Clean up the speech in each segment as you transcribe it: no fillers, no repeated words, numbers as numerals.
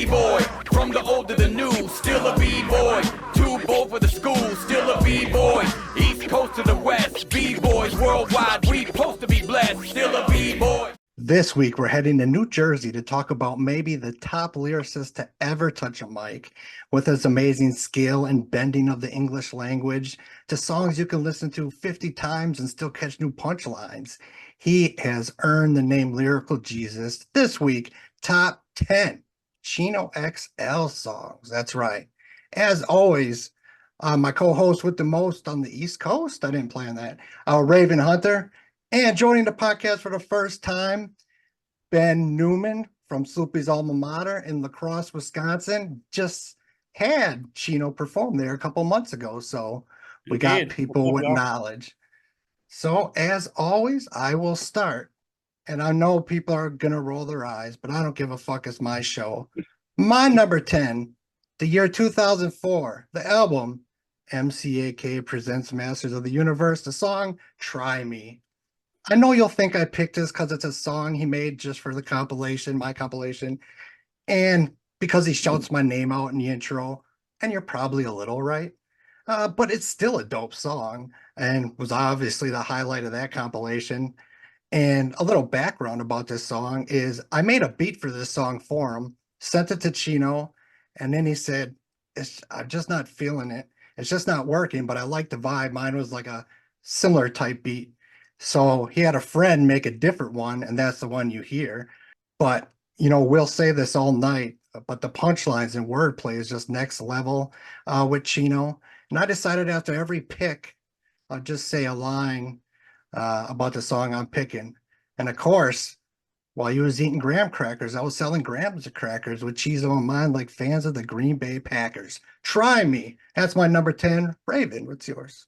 B-boy. From the old to the new, still a B-boy. Too bold for the school, still a B-boy. East Coast to the West, B-boys worldwide. We supposed to be blessed, still a B-boy. This week, we're heading to New Jersey to talk about maybe the top lyricist to ever touch a mic, with his amazing skill and bending of the English language to songs you can listen to 50 times and still catch new punchlines. He has earned the name Lyrical Jesus. This week, top 10 Chino XL songs. That's right. As always, my co-host with the most on the East Coast, I didn't plan that, Raven Hunter. And joining the podcast for the first time, Ben Neumann from Sloopy's alma mater in La Crosse, Wisconsin. Just had Chino perform there a couple months ago. So we got people with knowledge. So as always, I will start. And I know people are going to roll their eyes, but I don't give a fuck. It's my show. My number 10, the year 2004, the album MCAK presents Masters of the Universe, the song Try Me. I know you'll think I picked this because it's a song he made just for the compilation, my compilation, and because he shouts my name out in the intro, and you're probably a little right. But it's still a dope song and was obviously the highlight of that compilation. And a little background about this song is I made a beat for this song for him, sent it to Chino, and then he said, I'm just not feeling it. It's just not working, but I like the vibe. Mine was like a similar type beat. So he had a friend make a different one, and that's the one you hear. But, we'll say this all night, but the punchlines and wordplay is just next level with Chino. And I decided after every pick, I'll just say a line about the song I'm picking. And of course, while he was eating graham crackers, I was selling grams of crackers with cheese on mine like fans of the Green Bay Packers. Try Me. That's my number 10. Raven, what's yours?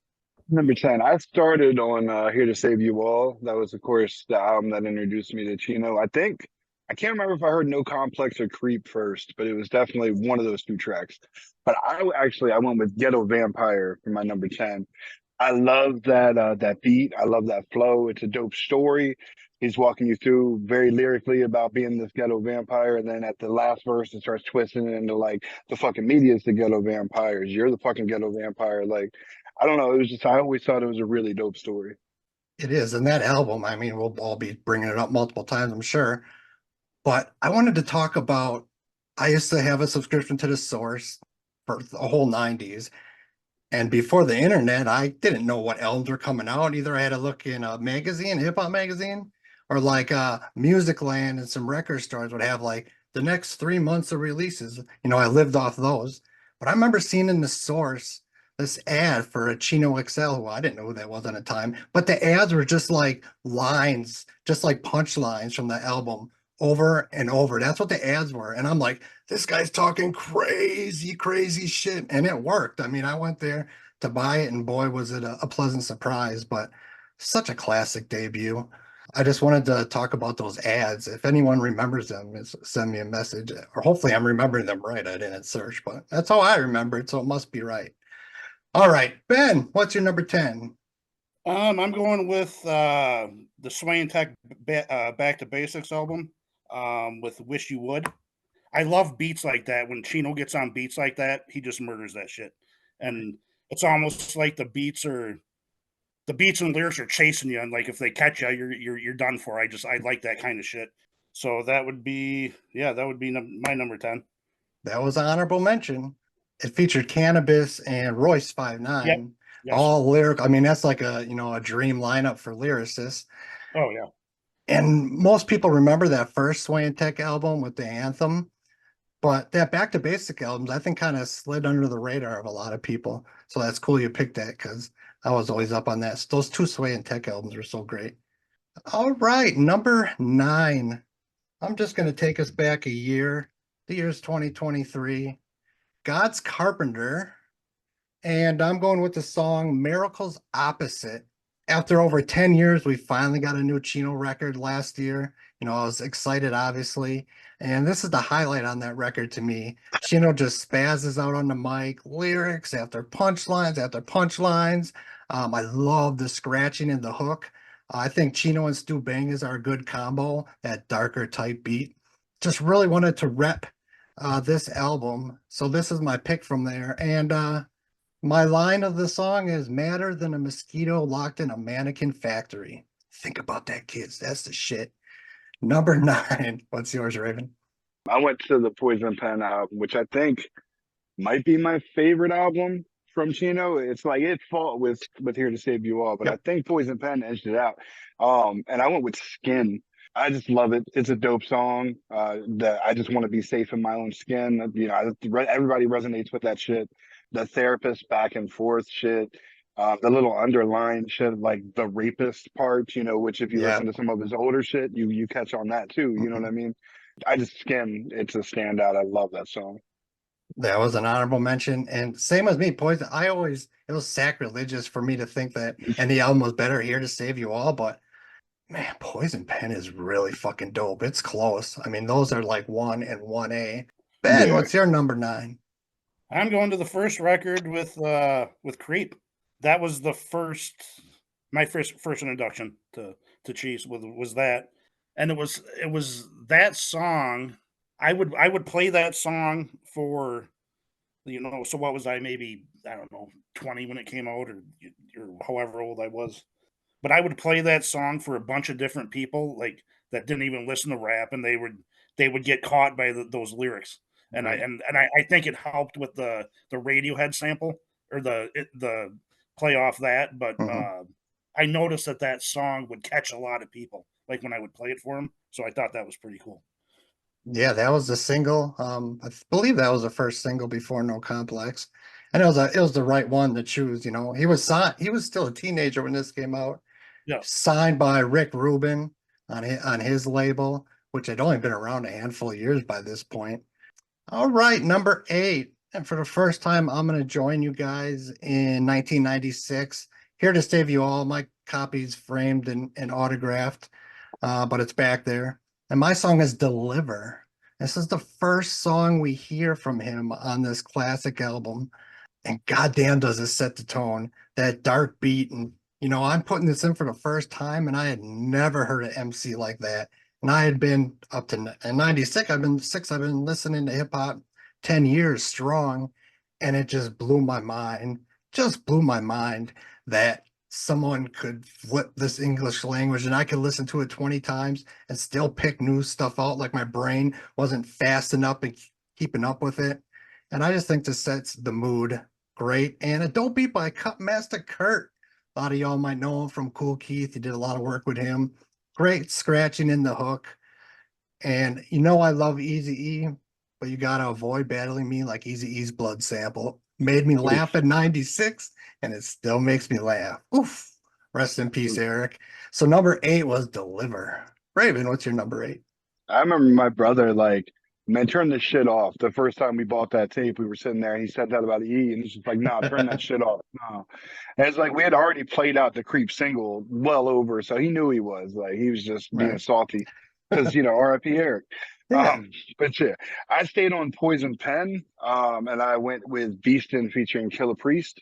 Number 10, I started on Here to Save You All. That was, of course, the album that introduced me to Chino. I can't remember if I heard No Complex or Creep first, but it was definitely one of those two tracks. But I went with Ghetto Vampire for my number 10. I love that beat. I love that flow. It's a dope story. He's walking you through very lyrically about being this ghetto vampire, and then at the last verse, it starts twisting it into like the fucking media is the ghetto vampires. You're the fucking ghetto vampire. Like, I don't know. It was just I always thought it was a really dope story. It is. And that album, I mean, we'll all be bringing it up multiple times, I'm sure. But I wanted to talk about, I used to have a subscription to The Source for the whole 90s. And before the internet, I didn't know what albums were coming out. Either I had to look in a magazine, hip hop magazine, or like Music Land and some record stores would have like the next 3 months of releases. I lived off those. But I remember seeing in The Source this ad for a Chino XL, who I didn't know who that was at the time, but the ads were just like lines, just like punchlines from the album over and over. That's what the ads were. And I'm like, this guy's talking crazy, crazy shit. And it worked. I mean, I went there to buy it, and boy, was it a pleasant surprise, but such a classic debut. I just wanted to talk about those ads. If anyone remembers them, send me a message, or hopefully I'm remembering them right. I didn't search, but that's how I remember it, so it must be right. All right, Ben, what's your number 10? I'm going with the Sway Tech Back to Basics album with Wish You Would. I love beats like that. When Chino gets on beats like that, he just murders that shit. And it's almost like the beats and lyrics are chasing you, and like if they catch you, you're done for. I like that kind of shit. So that would be my number 10. That was an honorable mention. It featured Cannabis and Royce 5'9". Yep. Yes. All lyrical. I mean, that's like a dream lineup for lyricists. Oh yeah. And most people remember that first Sway and Tech album with the anthem, but that Back to Basic albums, I think, kind of slid under the radar of a lot of people. So that's cool you picked that, because I was always up on that. Those two Sway and Tech albums were so great. All right, number 9. I'm just going to take us back a year. The year's 2023. God's Carpenter. And I'm going with the song Miracle's Opposite. After over 10 years, we finally got a new Chino record last year. I was excited, obviously. And this is the highlight on that record to me. Chino just spazzes out on the mic, lyrics after punchlines after punchlines. I love the scratching and the hook. I think Chino and Stu Bangas are a good combo, that darker type beat. Just really wanted to rep this album. So this is my pick from there. And my line of the song is madder than a mosquito locked in a mannequin factory. Think about that, kids. That's the shit. Number 9. What's yours, Raven? I went to the Poison Pen album, which I think might be my favorite album from Chino. It's like it fought with Here to Save You All, but I Yep. think Poison Pen edged it out. And I went with Skin. I just love it. It's a dope song. That I just want to be safe in my own skin. You know, everybody resonates with that shit. The therapist back and forth shit. The little underlying shit, like the rapist part, you know, which if you Yeah. listen to some of his older shit, you catch on that too. You know what I mean? I just Skin. It's a standout. I love that song. That was an honorable mention. And same as me, Poison. It was sacrilegious for me to think that any album was better Here to Save You All, but man, Poison Pen is really fucking dope. It's close. I mean, those are like 1 and 1A. Ben, Yeah. what's your number 9? I'm going to the first record with Creep. That was the my first introduction to Chiefs was that, and it was that song. I would play that song for, so what was I, maybe, I don't know, 20 when it came out, or however old I was, but I would play that song for a bunch of different people, like, that didn't even listen to rap, and they would get caught by those lyrics. And I Right. and I think it helped with the Radiohead sample, or the play off that. But Mhm. I noticed that song would catch a lot of people, like when I would play it for them. So I thought that was pretty cool. Yeah, that was the single. I believe that was the first single before No Complex. And it was the right one to choose, you know. He was still a teenager when this came out. Yeah. Signed by Rick Rubin on his label, which had only been around a handful of years by this point. All right, number 8. And for the first time, I'm going to join you guys in 1996. Here to Save You All. My copy's framed and autographed, but it's back there. And my song is Deliver. This is the first song we hear from him on this classic album. And goddamn, does it set the tone. That dark beat. And, you know, I'm putting this in for the first time, and I had never heard an MC like that. And I had been up to in 96, I've been listening to hip hop 10 years strong. And it just blew my mind that someone could flip this English language and I could listen to it 20 times and still pick new stuff out. Like my brain wasn't fast enough and keeping up with it. And I just think this sets the mood great. And a dope beat by Cut Master Kurt. A lot of y'all might know him from Cool Keith. He did a lot of work with him. Great scratching in the hook. And you know I love Easy E, but you gotta avoid battling me like Easy E's blood sample. Made me Oof. laugh at 96, and it still makes me laugh. Oof. Rest in peace, Eric. So number 8 was Deliver. Raven, what's your number 8? I remember my brother like, man, turn this shit off. The first time we bought that tape, we were sitting there and he said that about E, and he's just like, nah, turn that shit off. No. And it's like we had already played out the Creep single well over, so he knew he was like he was just being Right. salty because R.I.P. Eric. Yeah. But yeah, I stayed on Poison Pen, and I went with Beastin featuring Killer Priest.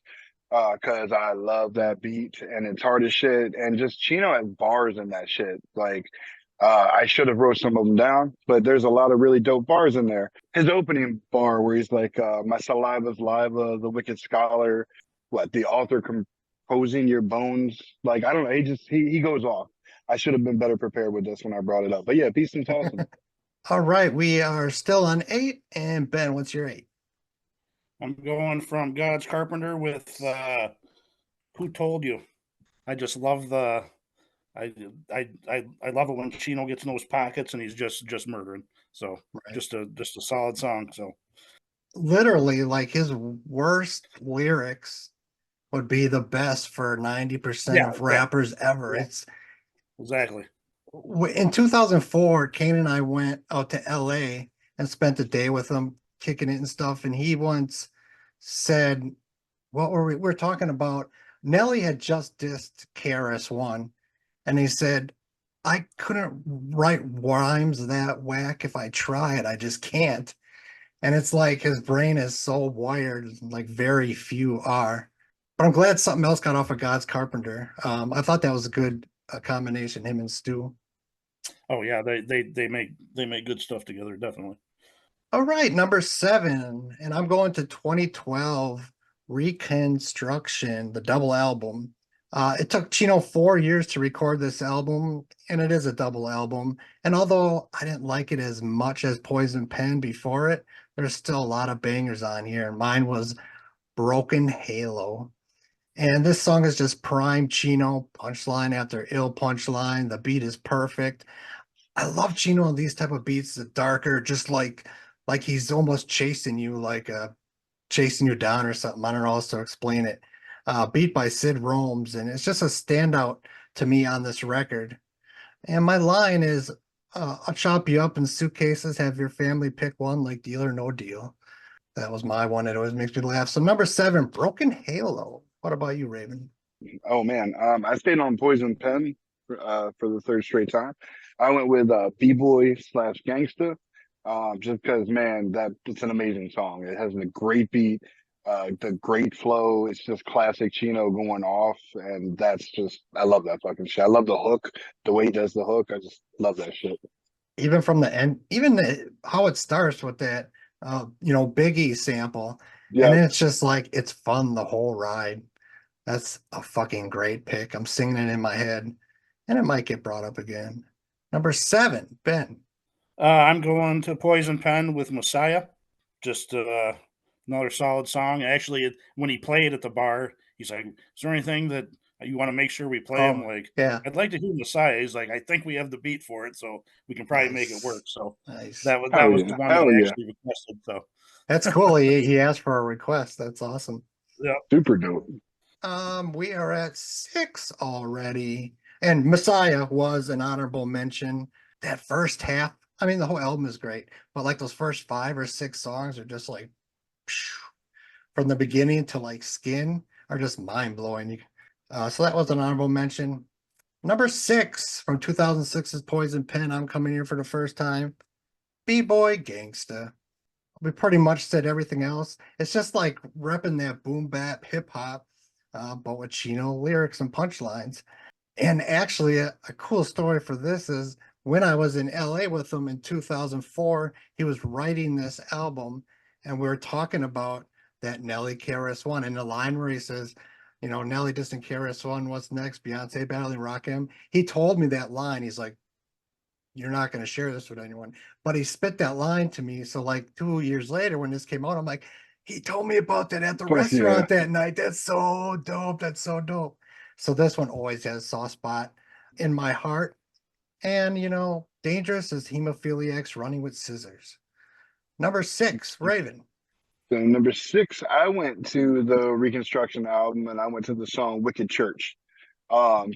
Cause I love that beat and it's hard as shit. And just Chino has bars in that shit. Like, I should have wrote some of them down, but there's a lot of really dope bars in there. His opening bar where he's like, my saliva's lava, the wicked scholar, what, the author composing your bones. Like, I don't know. He goes off. I should have been better prepared with this when I brought it up. But yeah, Beast and Awesome. All right. We are still on 8. And Ben, what's your 8? I'm going from God's Carpenter with Who Told You. I just love I love it when Chino gets in those pockets and he's just murdering. So Right. just a solid song. So Literally, like his worst lyrics would be the best for 90% yeah, of rappers ever. yeah, It's exactly. in 2004, Kane and I went out to LA and spent a day with him kicking it and stuff. And he once said, what were we? We're talking about Nelly had just dissed KRS-One, and he said, I couldn't write rhymes that whack if I tried. I just can't. And it's like his brain is so wired, like very few are. But I'm glad something else got off of God's Carpenter. I thought that was a good combination, him and Stu. Oh yeah, they make good stuff together, definitely. All right, number 7, and I'm going to 2012 Reconstruction, the double album. It took Chino 4 years to record this album, and it is a double album. And although I didn't like it as much as Poison Pen before it, there's still a lot of bangers on here. Mine was Broken Halo. And this song is just prime Chino, punchline after ill punchline. The beat is perfect. I love Chino on these type of beats, the darker, just like he's almost chasing you, like chasing you down or something. I don't know how else to explain it. Beat by Sid Rome's, and it's just a standout to me on this record. And my line is, I'll chop you up in suitcases, have your family pick one, like Deal or No Deal. That was my one. It always makes me laugh. So number 7, Broken Halo. What about you, Raven? Oh man, I stayed on Poison Pen for the third straight time. I went with B-Boy slash Gangsta, just because man, that it's an amazing song. It has a great beat, the great flow. It's just classic Chino going off, and that's just I love that fucking shit. I love the hook, the way he does the hook. I just love that shit. Even from the end, even how it starts with that, Biggie sample, and Yep. then it's just like it's fun the whole ride. That's a fucking great pick. I'm singing it in my head, and it might get brought up again. Number 7, Ben. I'm going to Poison Pen with Messiah. Just another solid song. Actually, when he played at the bar, he's like, "Is there anything that you want to make sure we play?" I'm Oh, like, yeah, "I'd like to hear Messiah." He's like, "I think we have the beat for it, so we can probably make it work." nice, So nice. that was the one that Hell I yeah, actually requested. So That's cool. He asked for a request. That's awesome. yeah, super dope. We are at 6 already, and Messiah was an honorable mention. That first half, I mean, the whole album is great, but like those first 5 or 6 songs are just like from the beginning to like Skin are just mind blowing. So that was an honorable mention. Number 6 from 2006's Poison Pen. I'm coming here for the first time. B-Boy Gangsta. We pretty much said everything else. It's just like repping that boom bap hip hop, but with Chino lyrics and punchlines. And actually, a cool story for this is when I was in LA with him in 2004, he was writing this album, and we were talking about that Nelly KRS-One, and the line where he says, Nelly doesn't KRS-One, what's next? Beyonce battling Rakim. He told me that line. He's like, you're not going to share this with anyone. But he spit that line to me. So like 2 years later, when this came out, I'm like, he told me about that at the Fuck yeah. restaurant that night. That's so dope. That's so dope. So this one always has a soft spot in my heart. And dangerous as hemophiliacs running with scissors. Number 6, Raven. So number 6, I went to the Reconstruction album, and I went to the song "Wicked Church."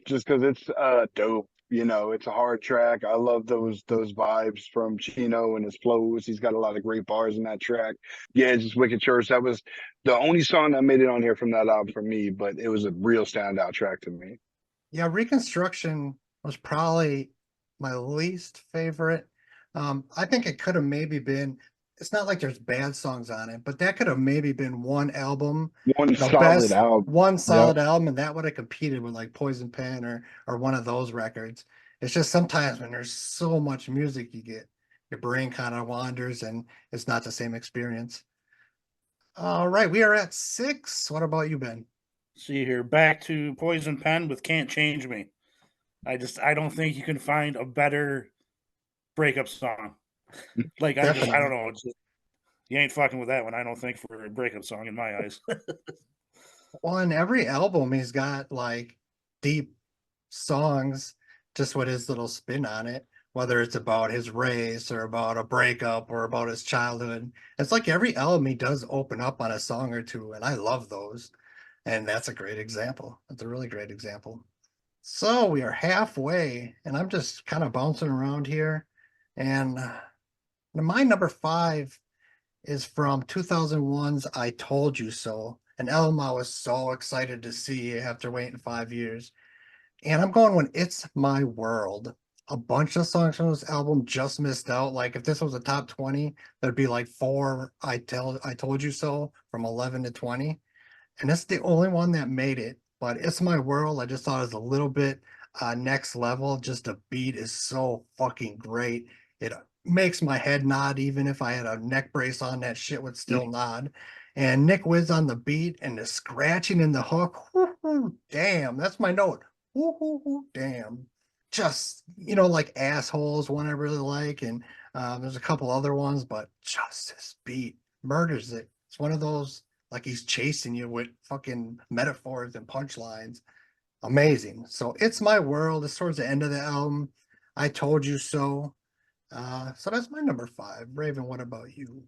Just because it's dope. It's a hard track. I love those vibes from Chino and his flows. He's got a lot of great bars in that track. Yeah, it's just Wicked Church. That was the only song that made it on here from that album for me, but it was a real standout track to me. Yeah, Reconstruction was probably my least favorite. I think it could have maybe been, it's not like there's bad songs on it, but that could have maybe been one album, One the solid best, album. one Yep. solid album, and that would have competed with like Poison Pen or one of those records. It's just sometimes when there's so much music you get, your brain kind of wanders and it's not the same experience. All right, we are at 6. What about you, Ben? see here, back to Poison Pen with "Can't Change Me." I don't think you can find a better breakup song. Like I don't Definitely. know. You ain't fucking with that one. I don't think for a breakup song in my eyes. Well, in every album, he's got like deep songs just with his little spin on it, whether it's about his race or about a breakup or about his childhood. It's like every album he does open up on a song or two, and I love those. And that's a great example. That's a really great example. So we are halfway, and I'm just kind of bouncing around here. And my number 5 is from 2001's I Told You So, an album I was so excited to see after waiting 5 years. And I'm going when It's My World. A bunch of songs from this album just missed out. Like if this was a top 20, there'd be like 4 I Told You So from 11 to 20. And it's the only one that made it. But It's My World, I just thought it was a little bit next level. Just the beat is so fucking great. It makes my head nod. Even if I had a neck brace on, that shit would still nod. And Nick Wiz on the beat and the scratching in the hook. Woo-hoo, damn, that's my note. Woo-hoo, damn. Just, like Assholes, one I really like. And there's a couple other ones, but just this beat murders it. It's one of those, like he's chasing you with fucking metaphors and punchlines. Amazing. So It's My World is towards the end of the album. I Told You So. So that's my number 5. Raven, what about you?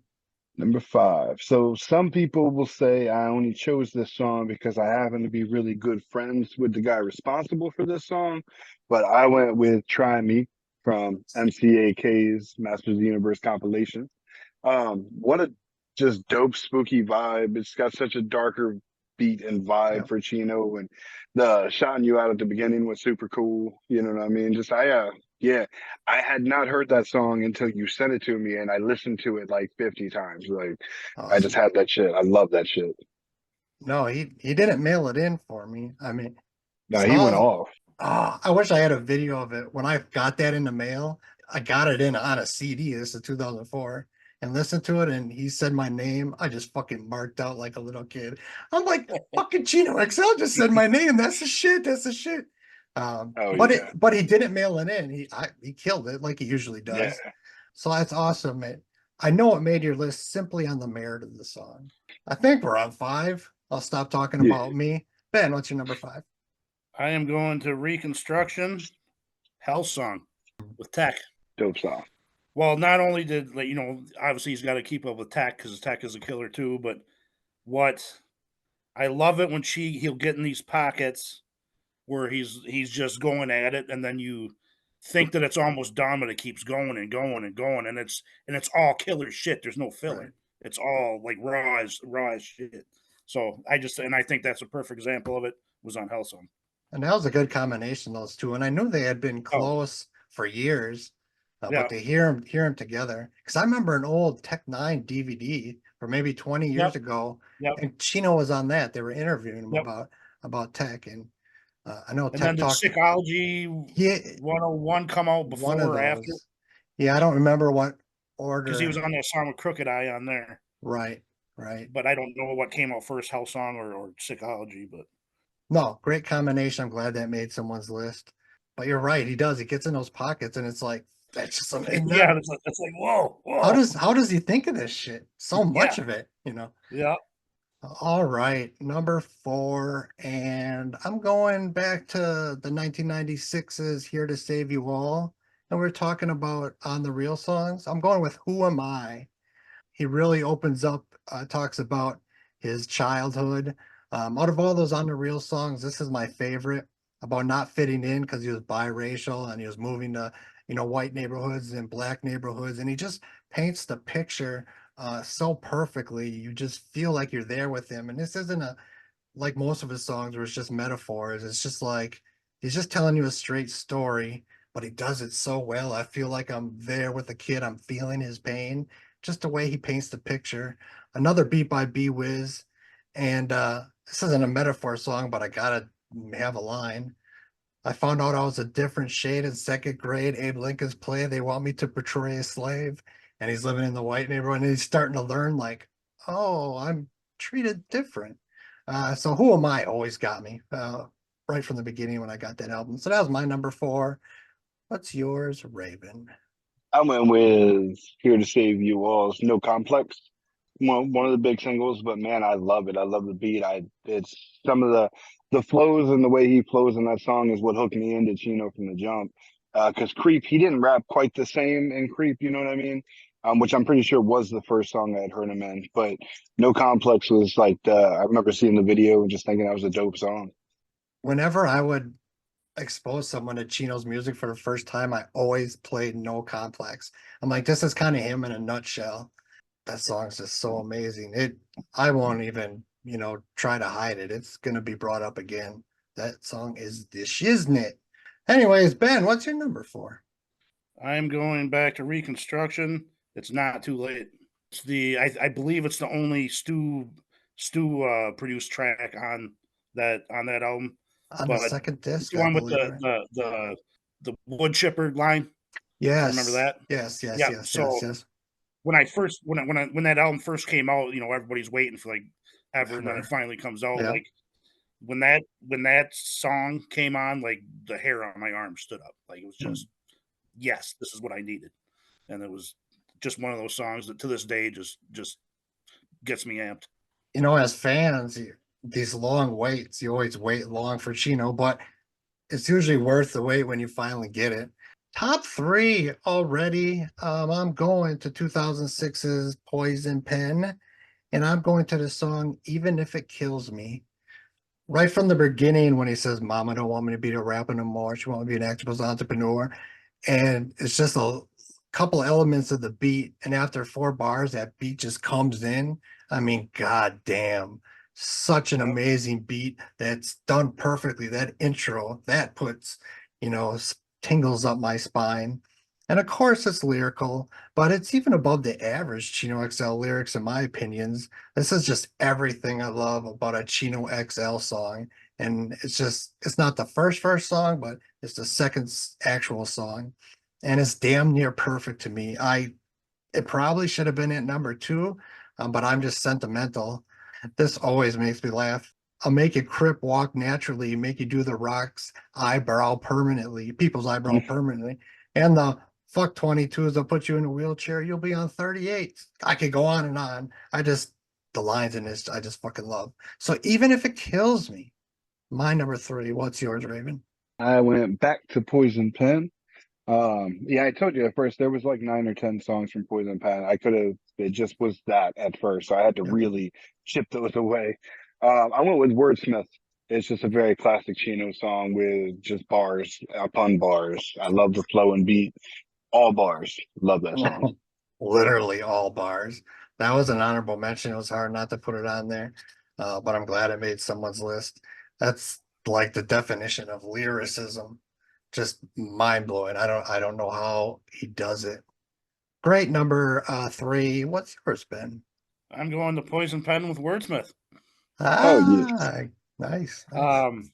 Number 5. So some people will say I only chose this song because I happen to be really good friends with the guy responsible for this song, but I went with Try Me from MCAK's Masters of the Universe compilation. What a just dope, spooky vibe. It's got such a darker beat and Yeah. vibe for Chino, and the shouting you out at the beginning was super cool. You know what I mean? Yeah, I had not heard that song until you sent it to me, and I listened to it like 50 times. Like, I just Awesome. had that shit. I love that shit. No, he didn't mail it in for me. I mean, No, he went song. off. Oh, I wish I had a video of it. When I got that in the mail, I got it in on a CD. This is 2004, and listened to it. And he said my name. I just fucking marked out like a little kid. I'm like, fucking Chino XL just said my name. That's the shit. That's the shit. Oh But yeah, it, but he didn't mail it in. He killed it like he usually yeah. does. So that's awesome, man. I know it made your list simply on the merit of the song. I think we're on 5. I'll stop talking Yeah, about me. Ben, what's your number 5? I am going to Reconstruction, Hell Song with Tech. dope song. Well, not only did, like, obviously he's got to keep up with Tech because Tech is a killer too, but what I love it when he'll get in these pockets where he's just going at it, and then you think that it's almost done, but it keeps going and going and going, and it's all killer shit. There's no Right. filler. It's all like raw as shit. So I think that's a perfect example of it was on Hellsong. And that was a good combination, those two. And I knew they had been Oh close for years, but yeah, to hear them together, because I remember an old Tech Nine DVD from maybe 20 yep, years ago, yep, and Chino was on that. They were interviewing him yep. about Tech, and I know And then Tech did talked. Psychology Yeah, 101 come out one of before or after? those. Yeah, I don't remember what Because he was order. on that song with Crooked Eye on there. Right, right. But I don't know what came out first, Hellsong or Psychology. But No, great combination. I'm glad that made someone's list. But you're right, he does. He gets in those pockets, and it's like that's just something. yeah, it's like whoa, How whoa, does he think of this shit? So yeah, much of it. yeah. All right, number 4, and I'm going back to the 1996's Here to Save You All, and we're talking about On the Real songs. I'm going with Who Am I? He really opens up, talks about his childhood. Out of all those On the Real songs, this is my favorite, about not fitting in because he was biracial and he was moving to, white neighborhoods and black neighborhoods, and he just paints the picture so perfectly. You just feel like you're there with him. And this isn't like most of his songs where it's just metaphors. It's just like he's just telling you a straight story, but he does it so well. I feel like I'm there with the kid. I'm feeling his pain. Just the way he paints the picture. Another beat by B Wiz. And this isn't a metaphor song, but I gotta have a line. I found out I was a different shade in second grade. Abe Lincoln's play. They want me to portray a slave. And he's living in the white neighborhood and he's starting to learn, like, oh, I'm treated different. So Who Am I always got me right from the beginning when I got that album. So that was my number 4. What's yours, Raven? I went with Here to Save You All's No Complex. One of the big singles, but man, I love it. I love the beat. It's some of the flows and the way he flows in that song is what hooked me into Chino from the jump. Because Creep, he didn't rap quite the same in Creep, you know what I mean? Which I'm pretty sure was the first song I had heard him in. But No Complex was like I remember seeing the video and just thinking that was a dope song. Whenever I would expose someone to Chino's music for the first time, I always played No Complex. I'm like, this is kind of him in a nutshell. That song's just so amazing. I won't even, try to hide it. It's gonna be brought up again. That song is the shiznit. Anyways, Ben, what's your number 4? I'm going back to Reconstruction. It's not too late. It's I believe it's the only Stu produced track on that album. On the But second it's disc, the I one with believe, the right? the the the wood chipper line. If you remember Yes, that. yes, yes, Yeah. yes, yes, So yes. when that album first came out, everybody's waiting for like ever, and then it Sure. finally comes out. Yeah. Like when that song came on, like the hair on my arm stood up. Like it was Mm. just yes, this is what I needed, and it was just one of those songs that to this day just gets me amped. As fans, these long waits, you always wait long for Chino, but it's usually worth the wait when you finally get it. Top three already. I'm going to 2006's Poison Pen, and I'm going to the song Even If It Kills Me. Right from the beginning, when he says, Mama don't want me to be a rapper no more, she want me to be an activist entrepreneur. And it's just a couple elements of the beat. And after 4 bars, that beat just comes in. I mean, god damn, such an Yep. amazing beat that's done perfectly. That intro, that puts, tingles up my spine. And of course, it's lyrical, but it's even above the average Chino XL lyrics, in my opinions. This is just everything I love about a Chino XL song. And it's not the first song, but it's the second actual song. And it's damn near perfect to me. It probably should have been at number two, but I'm just sentimental. This always makes me laugh. I'll make you crip walk naturally, make you do the rocks eyebrow permanently, people's eyebrow permanently. And the fuck 22s, they'll put you in a wheelchair, you'll be on 38. I could go on and on. The lines in this, I just fucking love. So even if it kills me, my number three, what's yours, Raven? I went back to Poison Pen. Yeah, I told you at first there was like 9 or 10 songs from Poison Pen. It just was that at first, so I had to Yeah. really chip those away. I went with Wordsmith. It's just a very classic Chino song with just bars upon bars. I love the flow and beat. All bars. Love that song. Literally all bars. That was an honorable mention. It was hard not to put it on there, but I'm glad it made someone's list. That's like the definition of lyricism. Just mind blowing. I don't know how he does it. Great number three. What's yours, Ben? I'm going to Poison Pen with Wordsmith. Oh yes. Ah, nice, nice. Um,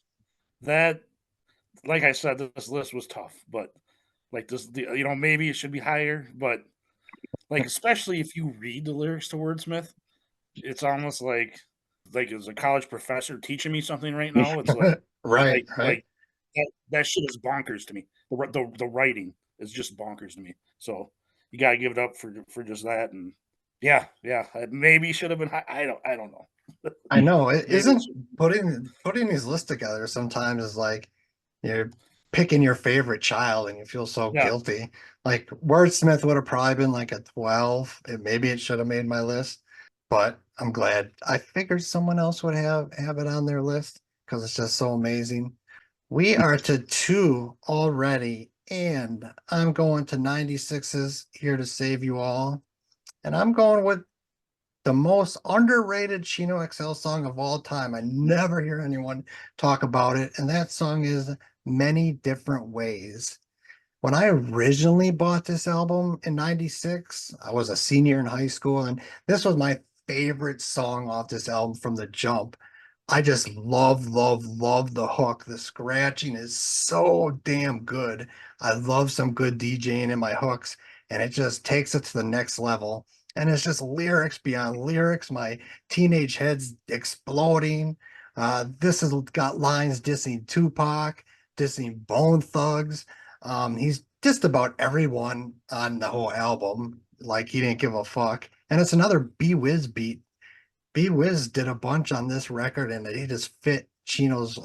that, like I said, this list was tough, but like maybe it should be higher, but like especially if you read the lyrics to Wordsmith, it's almost like as a college professor teaching me something right now. It's Right, like right. like that shit is bonkers to me. The writing is just bonkers to me. So you gotta give it up for just that. And yeah, it maybe should have been high. I don't know. I know it Maybe it isn't should. putting these lists together sometimes is like you're picking your favorite child and you feel so Yeah, guilty. Like Wordsmith would have probably been like a 12. Maybe it should have made my list, but I'm glad. I figured someone else would have it on their list because it's just so amazing. We are to two already, and I'm going to 96's Here to Save You All. And I'm going with the most underrated Chino XL song of all time. I never hear anyone talk about it, and that song is Many Different Ways. When I originally bought this album in 96, I was a senior in high school, and this was my favorite song off this album from the jump. I just love the hook. The scratching is so damn good. I love some good DJing in my hooks, and it just takes it to the next level. And it's just lyrics beyond lyrics. My teenage head's exploding. This has got lines dissing Tupac, dissing Bone Thugs. He's just about everyone on the whole album. Like he didn't give a fuck. And it's another B Wiz beat. B Wiz did a bunch on this record, and he just fit Chino's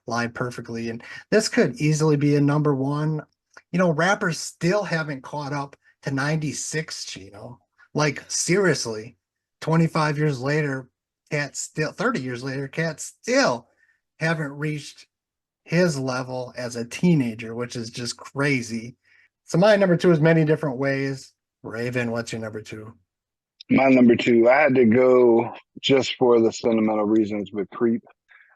line perfectly. And this could easily be a number one. Rappers still haven't caught up to 96 Chino. Like seriously, 25 years later, 30 years later, Cat still haven't reached his level as a teenager, which is just crazy. So my number two is Many Different Ways. Raven, what's your number two? My number two, I had to go just for the sentimental reasons with Creep.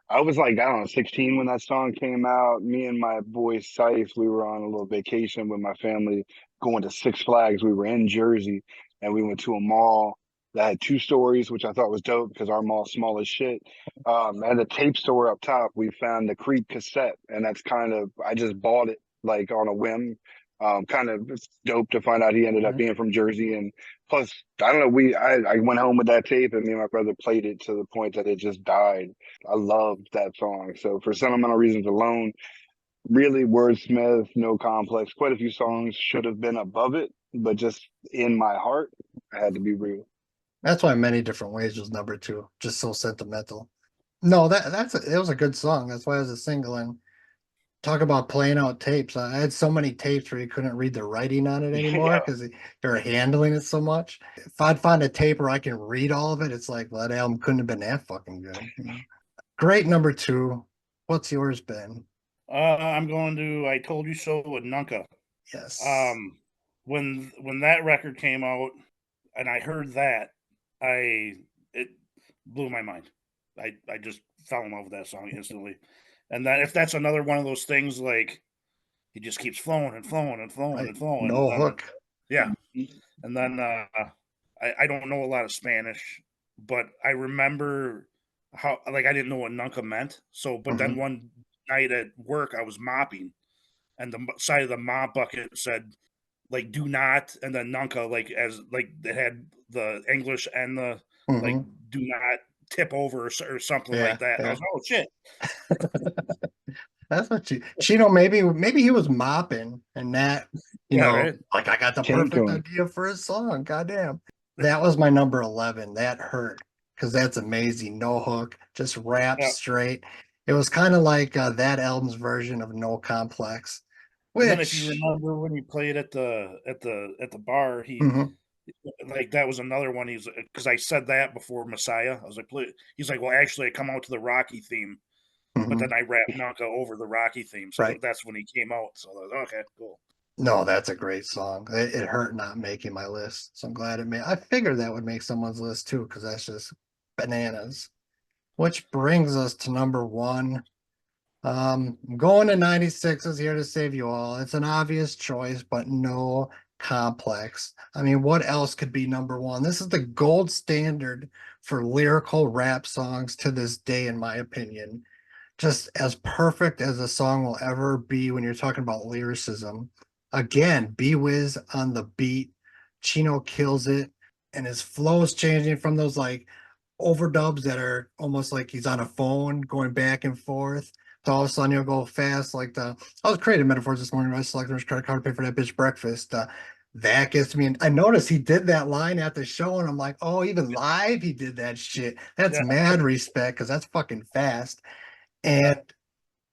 I was like, I don't know, 16 when that song came out. Me and my boy Saif, we were on a little vacation with my family going to Six Flags. We were in Jersey and we went to a mall that had 2 stories, which I thought was dope because our mall's small as shit. And the tape store up top, we found the Creep cassette. And that's I just bought it like on a whim. Kind of it's dope to find out he ended up being from Jersey. And plus, I don't know, I went home with that tape and me and my brother played it to the point that it just died. I loved that song. So for sentimental reasons alone, really wordsmith, no complex. Quite a few songs should have been above it, but just in my heart, I had to be real. That's why Many Different Ways was number two. Just so sentimental. No, it was a good song. That's why it was a single. And talk about playing out tapes. I had so many tapes where you couldn't read the writing on it anymore Yeah. because they were handling it so much. If I'd find a tape where I can read all of it, it's like, well, that album couldn't have been that fucking good. You know? Great number two. What's yours, Ben? I'm going to I Told You So with Nunca. Yes. When that record came out and I heard that, it blew my mind. I just fell in love with that song instantly. And that if that's another one of those things like he just keeps flowing and flowing and flowing Right. and flowing. No And then, hook. yeah. And then I don't know a lot of Spanish, but I remember how like I didn't know what nunca meant. So but then Mhm. one night at work I was mopping and the side of the mop bucket said like do not and then nunca like as like it had the English and the like Mhm. do not tip over or something Yeah, like that. And I yeah. was like, oh shit. That's what Chino, maybe he was mopping and that, Yeah, right. like I got the Came to perfect him. idea for his song. Goddamn. That was my number 11. That hurt because that's amazing. No hook, just rap Yeah. straight. It was kind of like that album's version of No Complex, And then if you which remember when he played at the bar, he mhm, like that was another one. He's because I said that before Messiah. I was like, he's like, well, actually, I come out to the Rocky theme, but then mhm, I rapped Nunca over the Rocky theme, so right. that's when he came out. So I was like, okay, cool. No, that's a great song. It hurt not making my list, so I'm glad it made. I figured that would make someone's list too, because that's just bananas. Which brings us to number one. I'm going to 96 is Here to Save You All. It's an obvious choice, but no complex. I mean, what else could be number one? This is the gold standard for lyrical rap songs to this day, in my opinion. Just as perfect as a song will ever be when you're talking about lyricism. Again, B Wiz on the beat. Chino kills it, and his flow is changing from those like overdubs that are almost like he's on a phone going back and forth. To all of a sudden you'll go fast like I was creating metaphors this morning. I selected his credit card to pay for that bitch breakfast. That gets me. And I noticed he did that line at the show, and I'm like, oh, even live he did that shit. That's Yeah, mad respect because that's fucking fast. And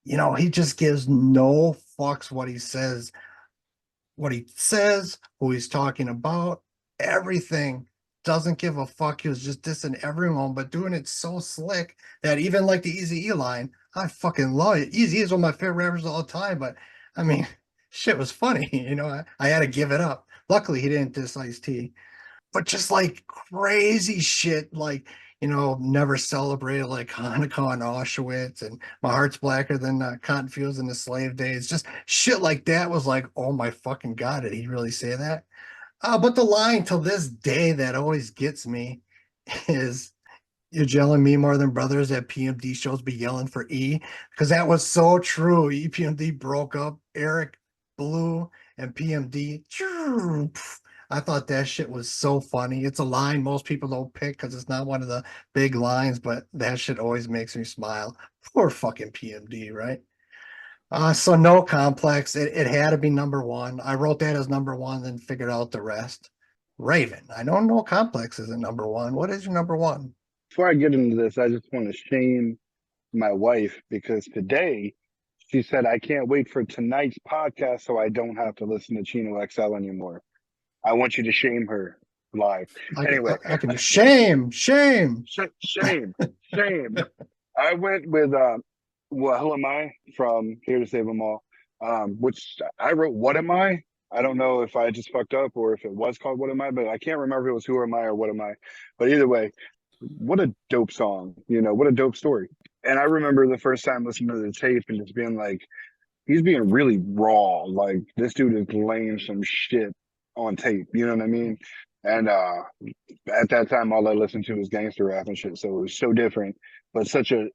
he just gives no fucks what he says, who he's talking about, everything. Doesn't give a fuck. He was just dissing everyone, but doing it so slick that even like the Easy E line, I fucking love it. Easy is one of my favorite rappers of all time, but I mean, shit was funny. I had to give it up. Luckily, he didn't diss Ice T, but just like crazy shit, like never celebrated like Hanukkah and Auschwitz, and my heart's blacker than cotton fields in the slave days. Just shit like that was like, oh my fucking god, did he really say that? But the line till this day that always gets me is you're yelling me more than brothers at PMD shows be yelling for E, because that was so true. EPMD broke up, Eric Blue and PMD. I thought that shit was so funny. It's a line most people don't pick because it's not one of the big lines, but that shit always makes me smile. Poor fucking PMD, right? So no complex. It had to be number one. I wrote that as number one, then figured out the rest. Raven. I know no complex isn't number one. What is your number one? Before I get into this, I just want to shame my wife because today she said, I can't wait for tonight's podcast so I don't have to listen to Chino XL anymore. I want you to shame her live. Anyway, I can shame. shame. I went with well, Who Am I from Here to Save Them All, which I wrote What Am I? I don't know if I just fucked up or if it was called What Am I, but I can't remember if it was Who Am I or What Am I. But either way, what a dope song, what a dope story. And I remember the first time listening to the tape and just being like, he's being really raw. Like this dude is laying some shit on tape. You know what I mean? And at that time, all I listened to was gangster rap and shit. So it was so different, but such a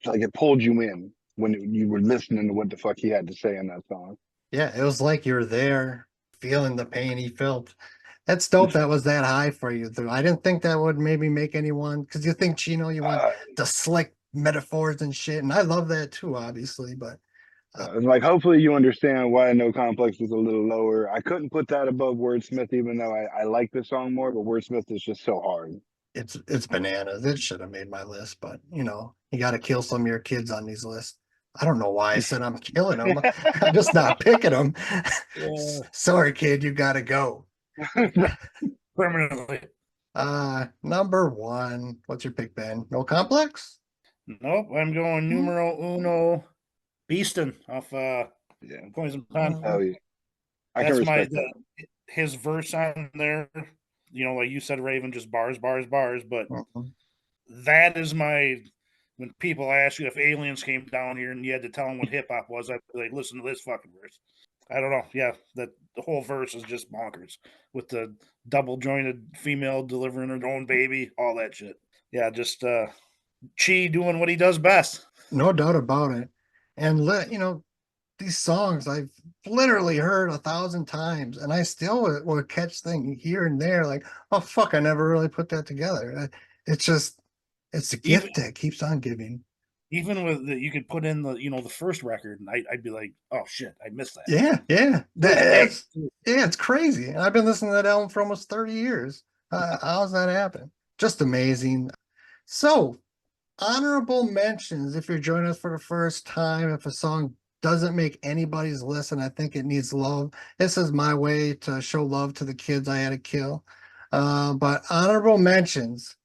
like it pulled you in when you were listening to what the fuck he had to say in that song. Yeah, it was like you were there feeling the pain he felt. That's dope. That was that high for you. I didn't think that would maybe make anyone, because you think Chino, you want Uh, the slick metaphors and shit, and I love that too, obviously. But and like, hopefully you understand why No Complex is a little lower. I couldn't put that above Wordsmith, even though I like the song more, but Wordsmith is just so hard. it's bananas. It should have made my list, but you got to kill some of your kids on these lists. I don't know why I said I'm killing them. I'm just not picking them. Yeah, Sorry, kid, you got to go. permanently. Number one. What's your pick, Ben? No Complex? Nope, I'm going numero uno, Beastin off Yeah. Poison Pen. Oh yeah. I can That's respect that. his verse on there. Like you said, Raven, just bars, bars, bars. But Mhm. that is when people ask you if aliens came down here and you had to tell them what hip hop was, I'd be like, listen to this fucking verse. I don't know. Yeah, the whole verse is just bonkers with the double jointed female delivering her own baby, all that shit. Yeah, just Chi doing what he does best. No doubt about it. And these songs I've literally heard 1,000 times, and I still will catch things here and there, like, oh fuck, I never really put that together. It's just, it's a Even gift that keeps on giving. even with you could put in the first record, and I'd be like, oh shit, I missed that. Yeah. Hey, Yeah, it's crazy. And I've been listening to that album for almost 30 years. How's that happen? Just amazing. So, honorable mentions, if you're joining us for the first time, if a song doesn't make anybody's list and I think it needs love, this is my way to show love to the kids I had to kill. But honorable mentions,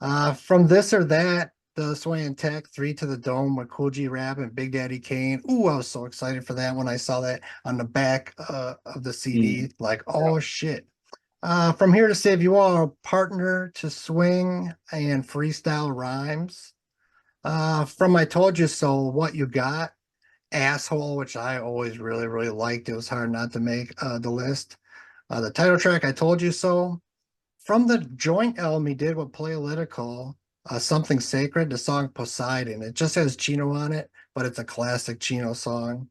from This or That, the Sway and Tech, Three to the Dome with Cool G Rap and Big Daddy Kane. Ooh, I was so excited for that when I saw that on the back of the CD. Like, oh shit. From Here to Save You All, Partner to Swing and Freestyle Rhymes. From I Told You So, What You Got, Asshole, which I always really, really liked. It was hard not to make the list. The title track, I Told You So. From the joint album he did with Lyrical, Something Sacred, the song Poseidon. It just has Chino on it, but it's a classic Chino song.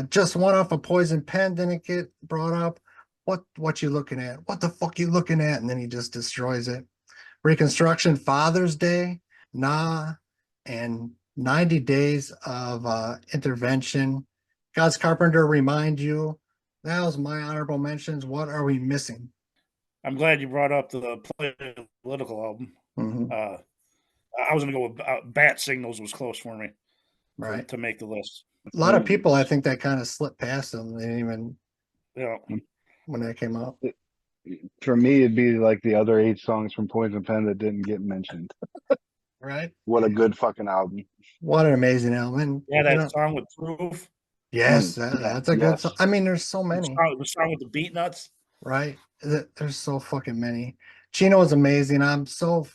Just one off a Poison Pen didn't get brought up. What you looking at? What the fuck you looking at? And then he just destroys it. Reconstruction, Father's Day, Nah, and 90 Days of Intervention. God's Carpenter, Remind You. That was my honorable mentions. What are we missing? I'm glad you brought up the political album. Mhm. I was gonna go with Bat Signals was close for me Right. to make the list. A lot of people, I think, that kind of slipped past them. They didn't even Yeah, when that came out. For me, it'd be like the other 8 songs from Poison Pen that didn't get mentioned. Right. What a good fucking album. What an amazing album. And, yeah, that song with Proof, yes, Yeah, that's a good song. yes. I mean, there's so the many, song with the Beat Nuts. right? There's so fucking many. Chino is amazing. I'm so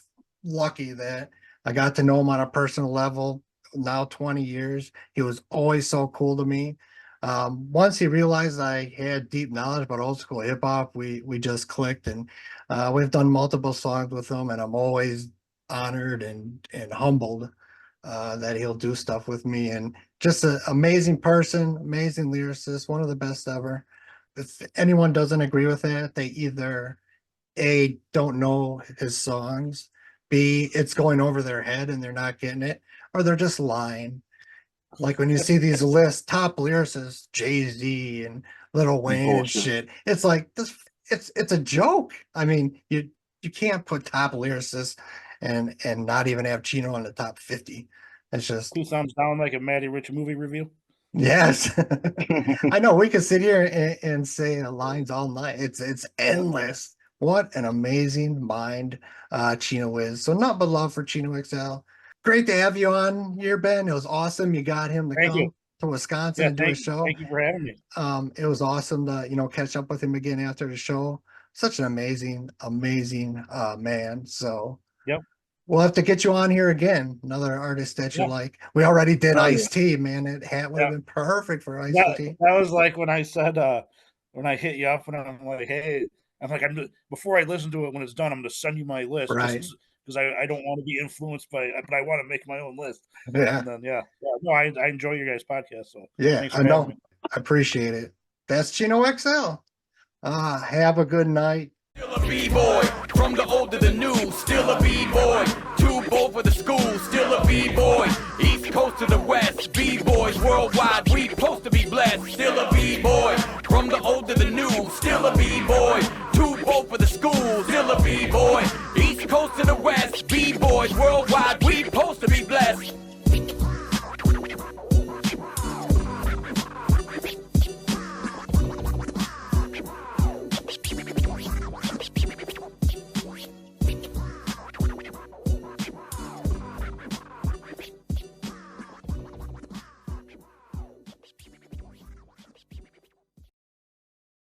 lucky that I got to know him on a personal level. Now 20 years. He was always so cool to me. Once he realized I had deep knowledge about old school hip hop, we just clicked, and we've done multiple songs with him, and I'm always honored and humbled that he'll do stuff with me. And just an amazing person, amazing lyricist, one of the best ever. If anyone doesn't agree with that, they either A, don't know his songs, B, it's going over their head and they're not getting it, or they're just lying. Like when you see these lists, top lyricists, Jay-Z and Lil Wayne and Bullshit. shit, it's like this, it's a joke. I mean, you can't put top lyricists and not even have Chino on the top 50. It's just, 2 thumbs down, like a Matty Rich movie review. yes. I know we could sit here and say lines all night. It's endless. What an amazing mind Chino is. So not but love for Chino XL. Great to have you on here, Ben. It was awesome. You got him to Thank you. come to Wisconsin Yeah, and do a show. thank you for having me. It was awesome to catch up with him again after the show. Such an amazing, amazing man. So Yep. we'll have to get you on here again. Another artist that you Yeah. like. We already did Oh, yeah. Ice-T, man. That hat would have Yeah. been perfect for That Ice-T. was like when I said when I hit you up and I'm like, hey, before I listen to it when it's done, I'm gonna send you my list Right. just because I don't want to be influenced by, but I want to make my own list. Yeah. And then no, I enjoy your guys' podcast. So Yeah, thanks I for having know. me. I appreciate it. That's Chino XL. Have a good night. Still a b-boy, from the old to the new, still a b-boy. Too bold for the school, still a b-boy. East coast to the west, b-boys worldwide, we supposed to be blessed. Still a b-boy, from the old to the new, still a b-boy.